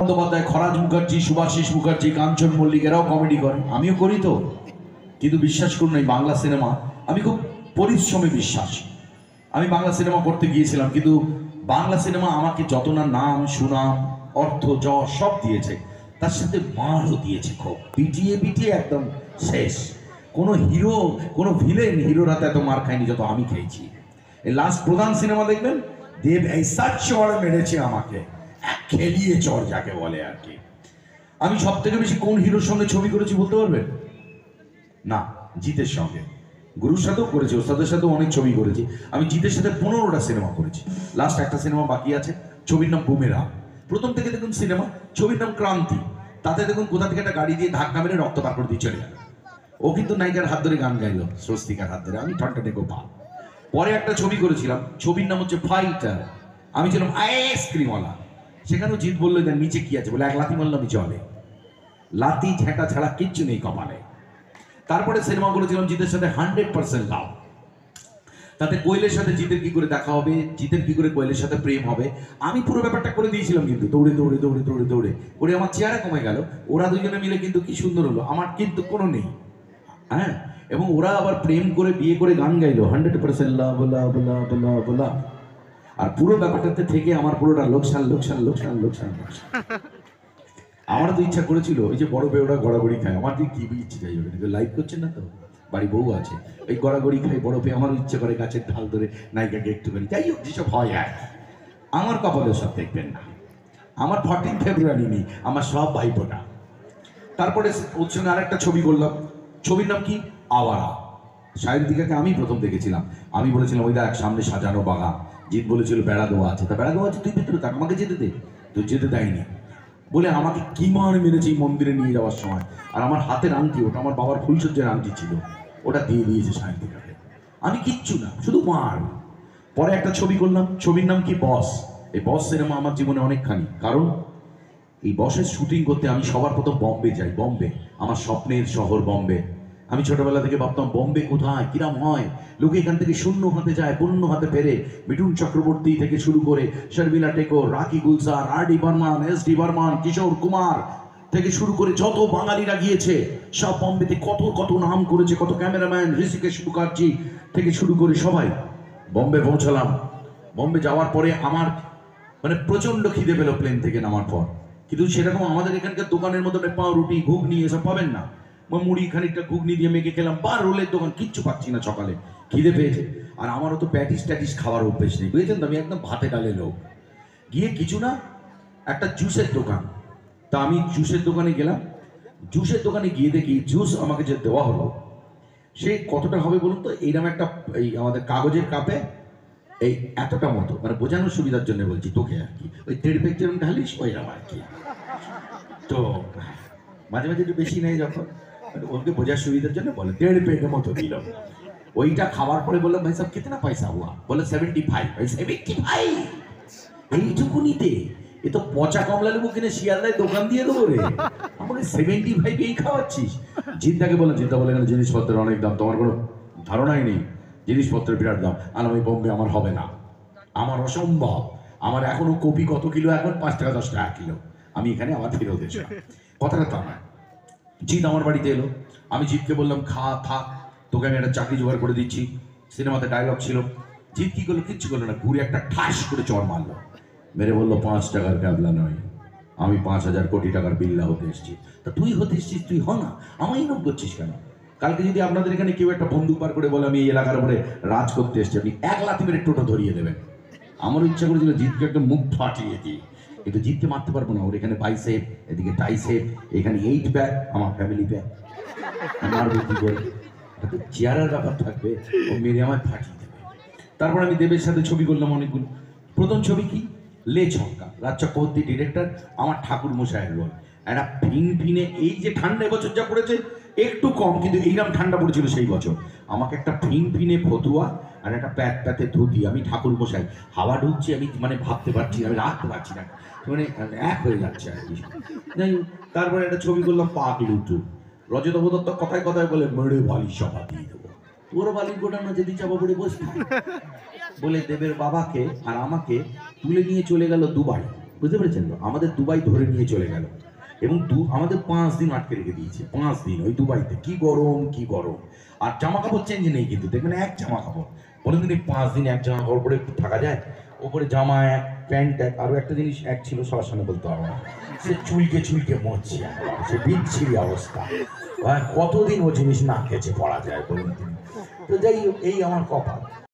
বন্দ্যোপাধ্যায়, খরাজ মুখার্জি, সুভাষিস মুখার্জি, কাঞ্চন মল্লিক এরাও কমেডি করে, আমিও করি তো। কিন্তু বিশ্বাস করুন এই বাংলা সিনেমা আমি খুব পরিশ্রমে বিশ্বাস। আমি বাংলা সিনেমা করতে গিয়েছিলাম, কিন্তু বাংলা সিনেমা আমাকে যত না নাম সুনাম অর্থ যশ সব দিয়েছে, তার সাথে মারও দিয়েছে খুব। পিটিয়ে পিটিয়ে একদম শেষ। কোনো হিরো, কোনো ভিলেন হিরোর হাতে এত মার খায়নি যত আমি খেয়েছি। এই লাস্ট প্রধান সিনেমা দেখবেন, দেব এই সাত চড় মেরেছে আমাকে, খেলিয়ে চড় যাকে বলে আর কি। আমি সব থেকে বেশি কোন হিরোর সঙ্গে ছবি করেছি বলতে পারবেন? না, জিতের সঙ্গে। গুরুর সাথেও করেছি, ওস্তাদের সাথেও অনেক ছবি করেছি। আমি জিতের সাথে 15টা সিনেমা করেছি। লাস্ট একটা সিনেমা বাকি আছে, ছবির নাম বুমেরা। প্রথম থেকে দেখুন সিনেমা, ছবির নাম ক্রান্তি। তাতে দেখুন কোথা থেকে একটা গাড়ি দিয়ে ধাক্কা মেরে রক্ত পার করে দিয়ে চলে গেল। ও কিন্তু নায়িকার হাত ধরে গান গাইলো, স্বস্তিকার হাত ধরে, আমি ঠনটা দেখো পা। পরে একটা ছবি করেছিলাম, ছবির নাম হচ্ছে ফাইটার। আমি ছিলাম আইসক্রিমওয়ালা। সেখানেও জিৎ বললো যে নিচে কি আছে, বলে এক লাথি মারলাম চলে। লাথি ঝেঁটা ছাড়া কিচ্ছু নেই কপালে। তারপরে সিনেমা করেছিলাম জিতের সাথে 100% লাভ। তাতে কোয়েলের সাথে জিতের কি করে দেখা হবে, জিতের কি করে কোয়েলের সাথে প্রেম হবে, আমি পুরো ব্যাপারটা করে দিয়েছিলাম। কিন্তু দৌড়ে দৌড়ে দৌড়ে দৌড়ে দৌড়ে করে আমার চেহারা কমে গেল। ওরা দুজনে মিলে কিন্তু কি সুন্দর হলো, আমার কিন্তু কোনো নেই। হ্যাঁ, এবং ওরা আবার প্রেম করে বিয়ে করে গান গাইলো 100% লাভ লাভ লাভ লাভ লাভ। আর পুরো ব্যাপারটাতে থেকে আমার পুরোটা লোকসান লোকসান লোকসান লোকসান লোকসান। আমার তো ইচ্ছা করেছিল ওই যে বড় পেয়ে ওরা গড়াগড়ি খায়, আমার ঠিক কি ইচ্ছে যাই হোক, লাইভ করছেন না তো, বাড়ি বউ আছে, ওই গড়াগড়ি খাই বড় পেয়ে, আমার ইচ্ছে করে গাছের ঢাল ধরে নায়িকাকে একটুখানি, যাই হোক যেসব হয় আর আমার কপালে সব দেখবেন না। আমার 14 ফেব্রুয়ারি নেই, আমার সব ভাইপোটা। তারপরে ওর সঙ্গে আরেকটা ছবি করলাম, ছবির নাম কি আওয়ারা। সায়ন্তিকাকে আমি প্রথম দেখেছিলাম, আমি বলেছিলাম ওই দেখ সামনে সাজানো বাগান। জিৎ বলেছিল বেড়া দেওয়া আছে, তা বেড়া দেওয়া আছে তুই ভিতরে থাক, আমাকে যেতে দে। তুই যেতে দেয়নি বলে আমাকে কি মার মেরেছে এই মন্দিরে নিয়ে যাওয়ার সময়। আর আমার হাতের আংটি, ওটা আমার বাবার ফুলসজ্জার আংটি ছিল, ওটা দিয়ে দিয়েছে সায়ন্তিকাকে। আমি কিচ্ছু না, শুধু মার। পরে একটা ছবি করলাম, ছবির নাম কি বস। এই বস সিনেমা আমার জীবনে অনেকখানি, কারণ এই বসের শুটিং করতে আমি সবার প্রথম বম্বে যাই। বম্বে আমার স্বপ্নের শহর বম্বে। আমি ছোটবেলা থেকে ভাবতাম বম্বে কোথায়, কিরাম হয়, লোকে এখান থেকে শূন্য হাতে যায় পূর্ণ হাতে ফেরে। মিঠুন চক্রবর্তী থেকে শুরু করে Sharmila Tagore, Rakhee Gulzar, R D Burman, S D Burman, Kishore Kumar থেকে শুরু করে যত বাঙালিরা গিয়েছে সব বম্বেতে কত কত নাম করেছে, কত ক্যামেরাম্যান, ঋষিকেশ মুখার্জি থেকে শুরু করে সবাই। বম্বে পৌঁছালাম। বম্বে যাওয়ার পরে আমার মানে প্রচন্ড খিদে পেল প্লেন থেকে নামার পর। কিন্তু সেরকম আমাদের এখানকার দোকানের মতো পাউরুটি ঘুগনি এসব পাবেন না। মুড়ি খানিকটা ঘুগনি দিয়ে মেখে খেলাম, বা রোলের দোকান, কিচ্ছু পাচ্ছি না সকালে, খিদে পেয়েছে। আর আমারও তো প্যাটিস ট্যাটিস খাওয়ার অভ্যেস নেই, বুঝেছেন তো, আমি একদম ভাতে ডালে লোক। গিয়ে কিছু না, একটা জুসের দোকান, তা আমি জুসের দোকানে গেলাম। জুসের দোকানে গিয়ে দেখি জুস আমাকে যে দেওয়া হলো সে কতটা হবে বলুন তো, এইরকম একটা এই আমাদের কাগজের কাপে এই এতটা মতো, মানে বোঝানোর সুবিধার জন্য বলছি তোকে আর কি, ওই 1.5 পেগ যেরকম ঢালিস ওইরকম আর কি। তো মাঝে মাঝে একটু বেশি নেই, যখন ওকে বোঝার সুবিধার জন্য বলে 1.5 পেগের মতো দিল। ওইটা খাওয়ার পরে বললাম ভাই সাহেব কিতনা পয়সা হুয়া, বলে 75। 75 এইটুকুনিতে? এ তো পচা কমলা লেবু কিনে শিয়ালদায় দোকান দিয়ে দেবো রে, আমাকে 75 এই খাওয়াচ্ছিস। জিদ্দাকে বললাম, জিদ্দা বলে গেল জিনিসপত্রের অনেক দাম, তোমার কোনো ধারণাই নেই, জিনিসপত্রের বিরাট দাম। আর আমি বোম্বে আমার হবে না, আমার অসম্ভব, আমার এখনো কপি কত কিলো, এখন 5 টাকা 10 টাকা কিলো, আমি এখানে আবার ফেরত এসে। কথাটা তা না। জিৎ আমার বাড়িতে এলো, আমি জিৎকে বললাম খা থাক, তোকে আমি একটা চাকরি জোগাড় করে দিচ্ছি। সিনেমাতে ডায়লগ ছিল। জিৎ কি করলো, কিচ্ছু করলো না, ঘুরে একটা ঠাস করে চড় মারলো, মেরে বললো 5 টাকার ক্যাবলা নয়, আমি 5,000 কোটি টাকার বিল্লা হতে এসেছি। তা তুই হতে এসেছিস, তুই হ না, আমায় ইনভ করছিস কেন? কালকে যদি আপনাদের এখানে কেউ একটা বন্দুক পার করে বলে আমি এই এলাকার উপরে রাজ করতে এসেছি, আপনি 1 লাথি মেরে টোটো ধরিয়ে দেবেন। আমার ইচ্ছা করেছিল জিতকে একটা মুখ ফাটিয়ে দিই, কিন্তু জিতকে মারতে পারবো না, ওর এখানে বাইসেপ, এদিকে টাইসেপ, এখানে 8 প্যাক, আমার ফ্যামিলি প্যাক, মারবো কি করে? একটা চেয়ারের ব্যাপার থাকবে, ও মেরে আমায় ফাটিয়ে দেবে। তারপর আমি দেবের সাথে ছবি করলাম অনেকগুলো। প্রথম ছবি কি, লে ছক্কা, রাজ চক্রবর্তী ডিরেক্টর, আমার ঠাকুর মশাইয়ের রোল। একটা ফিনে, এই যে ঠান্ডা এবছর যা পড়েছে একটু কম, কিন্তু এইরকম ঠান্ডা পড়েছিল সেই বছর, আমাকে একটা ফিনে ফতুয়া আর একটা প্যাট প্যাতে ধুতি, আমি ঠাকুর মশাই, হাওয়া ঢুকছে, আমি মানে ভাবতে পারছি না, আমি রাখতে পারছি না, মানে এক হয়ে যাচ্ছে আর কি। যাই হোক, তারপরে একটা ছবি করলাম পাক লুটু। রজত দত্ত কথায় কথায় বলে মেরে বালি চাপা দিয়ে দেবো, তোর বালির গোটা না যদি চাপা পড়ে বসবি বলে দেবের বাবাকে আর আমাকে তুলে নিয়ে চলে গেল দুবাই। বুঝতে পেরেছেন তো? আমাদের দুবাই ধরে নিয়ে চলে গেল এবং আমাদের 5 দিন আটকে রেখে দিয়েছে, 5 দিন ওই দুবাইতে। কি গরম, কি গরম! আর জামা কাপড় চেঞ্জ নেই, কিন্তু দেখবেন এক জামা কাপড়। বলেন দিন, 5 দিন এক জামা কাপড় পরে থাকা যায়? ওপরে জামা এক, প্যান্ট এক, আরও একটা জিনিস এক ছিল, সবার সামনে বলতে পারবো না। সে চুলকে চুলকে মরছে, সে বিচ্ছিরি অবস্থা। কতদিন ও জিনিস না খেয়েছে পড়া যায় বলুন তিনি? তো যাই হোক, এই আমার কপাল।